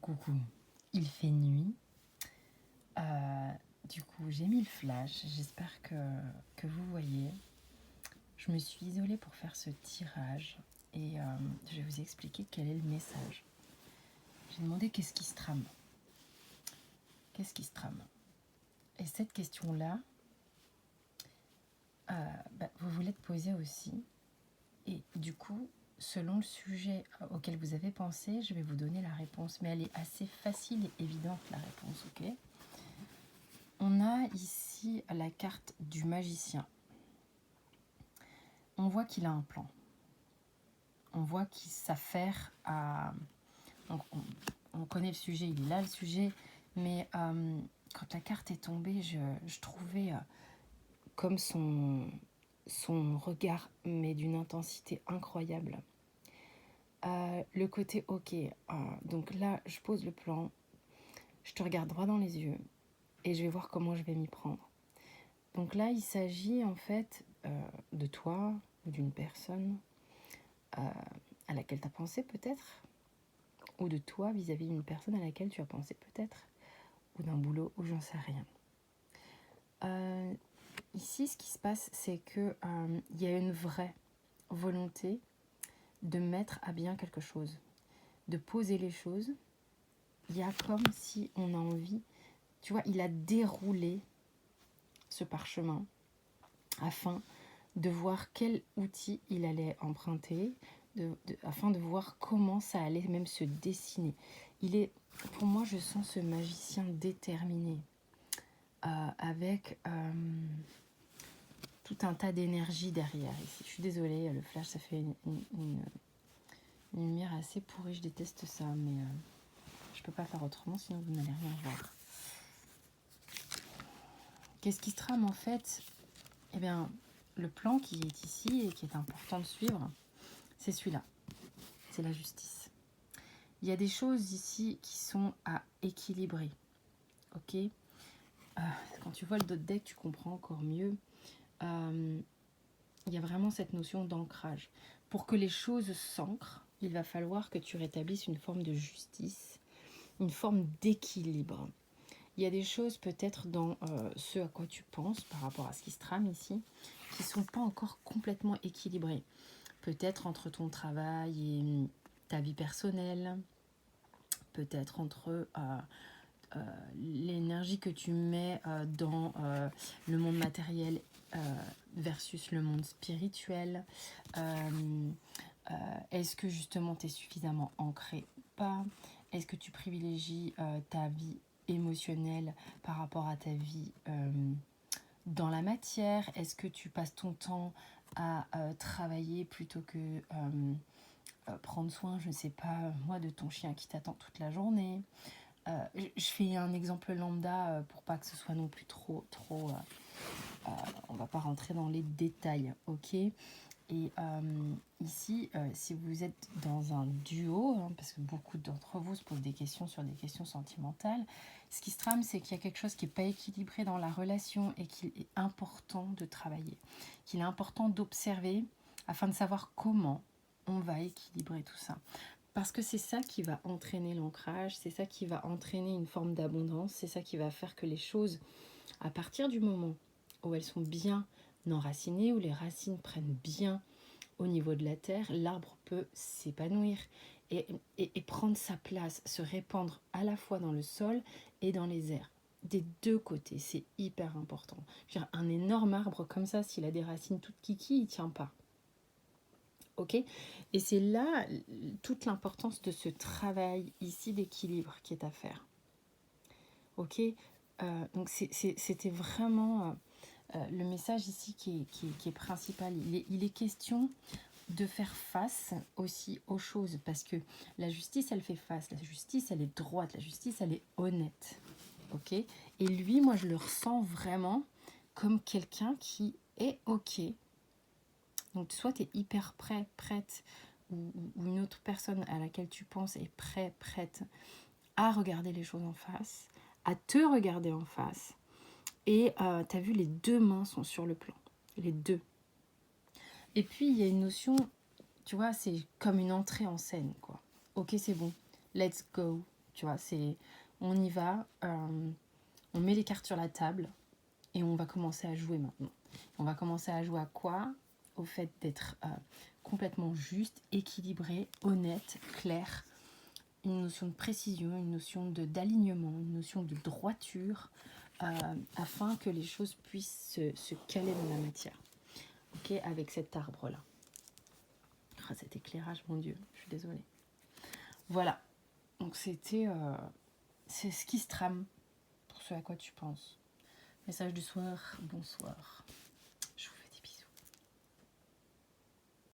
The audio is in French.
Coucou, il fait nuit. Du coup, j'ai mis le flash. J'espère que vous voyez. Je me suis isolée pour faire ce tirage et je vais vous expliquer quel est le message. J'ai demandé qu'est-ce qui se trame. Qu'est-ce qui se trame? Et cette question-là, vous vous l'êtes posée aussi. Et du coup, selon le sujet auquel vous avez pensé, je vais vous donner la réponse. Mais elle est assez facile et évidente, la réponse, ok? On a ici la carte du magicien. On voit qu'il a un plan. On voit qu'il s'affaire à... Donc on connaît le sujet, il est là le sujet, mais quand la carte est tombée, je trouvais comme son regard, mais d'une intensité incroyable. Le côté ok, donc là je pose le plan, je te regarde droit dans les yeux et je vais voir comment je vais m'y prendre. Donc là il s'agit en fait de toi ou d'une personne à laquelle tu as pensé peut-être, ou de toi vis-à-vis d'une personne à laquelle tu as pensé peut-être, ou d'un boulot, ou j'en sais rien. Ici, ce qui se passe, c'est qu'il y a une vraie volonté de mettre à bien quelque chose, de poser les choses. Il y a comme si on a envie, tu vois, il a déroulé ce parchemin afin de voir quel outil il allait emprunter, afin de voir comment ça allait même se dessiner. Pour moi, je sens ce magicien déterminé, avec tout un tas d'énergie derrière ici. Je suis désolée, le flash, ça fait une lumière assez pourrie, je déteste ça, mais je peux pas faire autrement, sinon vous n'allez rien voir. Qu'est-ce qui se trame en fait? Eh bien, le plan qui est ici et qui est important de suivre, c'est celui-là. C'est la justice. Il y a des choses ici qui sont à équilibrer. Ok? Quand tu vois le dos de deck, tu comprends encore mieux. Il y a vraiment cette notion d'ancrage. Pour que les choses s'ancrent, il va falloir que tu rétablisses une forme de justice, une forme d'équilibre. Il y a des choses peut-être dans ce à quoi tu penses par rapport à ce qui se trame ici, qui ne sont pas encore complètement équilibrées. Peut-être entre ton travail et ta vie personnelle, peut-être entre l'énergie que tu mets dans le monde matériel versus le monde spirituel. Est-ce que justement tu es suffisamment ancré ou pas? Est-ce que tu privilégies ta vie émotionnelle par rapport à ta vie dans la matière? Est-ce que tu passes ton temps à travailler plutôt que prendre soin, je ne sais pas, moi, de ton chien qui t'attend toute la journée? Je fais un exemple lambda pour pas que ce soit non plus trop on va pas rentrer dans les détails, ok? Et ici, si vous êtes dans un duo, parce que beaucoup d'entre vous se posent des questions sur des questions sentimentales, ce qui se trame, c'est qu'il y a quelque chose qui n'est pas équilibré dans la relation et qu'il est important de travailler, qu'il est important d'observer afin de savoir comment on va équilibrer tout ça. Parce que c'est ça qui va entraîner l'ancrage, c'est ça qui va entraîner une forme d'abondance, c'est ça qui va faire que les choses, à partir du moment où elles sont bien enracinées, où les racines prennent bien au niveau de la terre, l'arbre peut s'épanouir et prendre sa place, se répandre à la fois dans le sol et dans les airs. Des deux côtés, c'est hyper important. Je veux dire, un énorme arbre comme ça, s'il a des racines toutes kiki, il ne tient pas. Ok? Et c'est là toute l'importance de ce travail ici d'équilibre qui est à faire. Ok? Donc c'était vraiment le message ici qui est principal. Il est question de faire face aussi aux choses, parce que la justice, elle fait face. La justice, elle est droite. La justice, elle est honnête. Ok? Et lui, moi, je le ressens vraiment comme quelqu'un qui est ok. Donc, soit tu es hyper prêt, prête, ou une autre personne à laquelle tu penses est prête à regarder les choses en face, à te regarder en face. Et tu as vu, les deux mains sont sur le plan. Les deux. Et puis, il y a une notion, tu vois, c'est comme une entrée en scène, quoi. Ok, c'est bon. Let's go. Tu vois, on y va, on met les cartes sur la table et on va commencer à jouer maintenant. On va commencer à jouer à quoi? Au fait d'être complètement juste, équilibré, honnête, clair, une notion de précision, une notion d'alignement, une notion de droiture, afin que les choses puissent se caler dans la matière. Ok, avec cet arbre-là. Ah, cet éclairage, mon Dieu, je suis désolée. Voilà, donc c'est ce qui se trame pour ce à quoi tu penses. Message du soir, bonsoir.